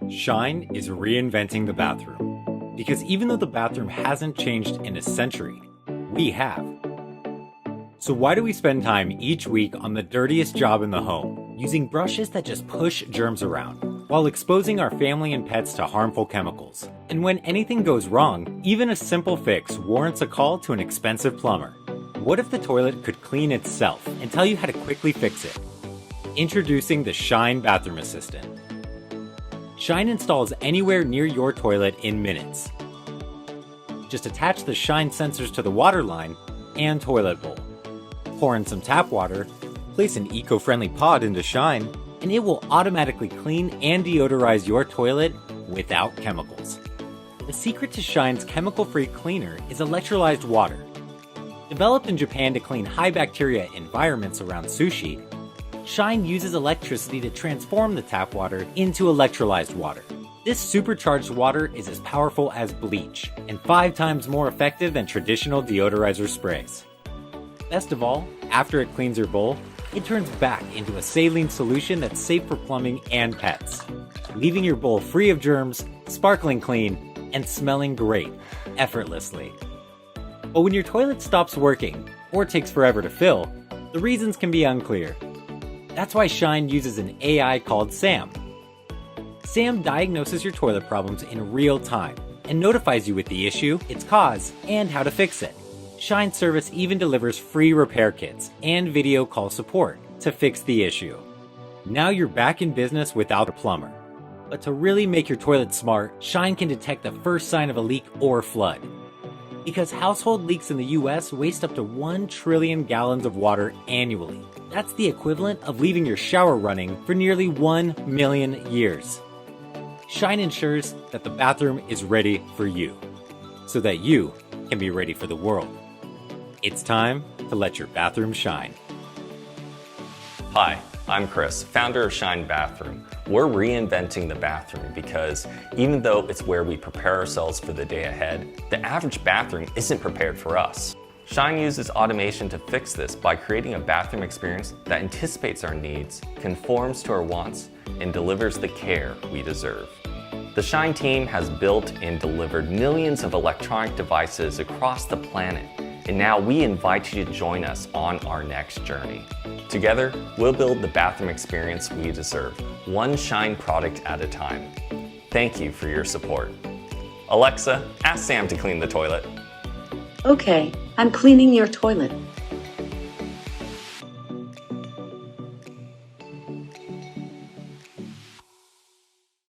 Shine is reinventing the bathroom. Because even though the bathroom hasn't changed in a century, we have. So why do we spend time each week on the dirtiest job in the home, using brushes that just push germs around, while exposing our family and pets to harmful chemicals? And when anything goes wrong, even a simple fix warrants a call to an expensive plumber. What if the toilet could clean itself and tell you how to quickly fix it? Introducing the Shine Bathroom Assistant. Shine installs anywhere near your toilet in minutes. Just attach the Shine sensors to the water line and toilet bowl. Pour in some tap water, place an eco-friendly pod into Shine, and it will automatically clean and deodorize your toilet without chemicals. The secret to Shine's chemical-free cleaner is electrolyzed water. Developed in Japan to clean high bacteria environments around sushi, Shine uses electricity to transform the tap water into electrolyzed water. This supercharged water is as powerful as bleach and 5 times more effective than traditional deodorizer sprays. Best of all, after it cleans your bowl, it turns back into a saline solution that's safe for plumbing and pets, leaving your bowl free of germs, sparkling clean, and smelling great, effortlessly. But when your toilet stops working, or takes forever to fill, the reasons can be unclear. That's why Shine uses an AI called Sam. Sam diagnoses your toilet problems in real time and notifies you with the issue, its cause, and how to fix it. Shine service even delivers free repair kits and video call support to fix the issue. Now you're back in business without a plumber. But to really make your toilet smart, Shine can detect the first sign of a leak or flood. Because household leaks in the US waste up to 1 trillion gallons of water annually. That's the equivalent of leaving your shower running for nearly 1 million years. Shine ensures that the bathroom is ready for you, so that you can be ready for the world. It's time to let your bathroom shine. Hi, I'm Chris, founder of Shine Bathroom. We're reinventing the bathroom because even though it's where we prepare ourselves for the day ahead, the average bathroom isn't prepared for us. Shine uses automation to fix this by creating a bathroom experience that anticipates our needs, conforms to our wants, and delivers the care we deserve. The Shine team has built and delivered millions of electronic devices across the planet, and now we invite you to join us on our next journey. Together, we'll build the bathroom experience we deserve, one Shine product at a time. Thank you for your support. Alexa, ask Sam to clean the toilet. Okay, I'm cleaning your toilet.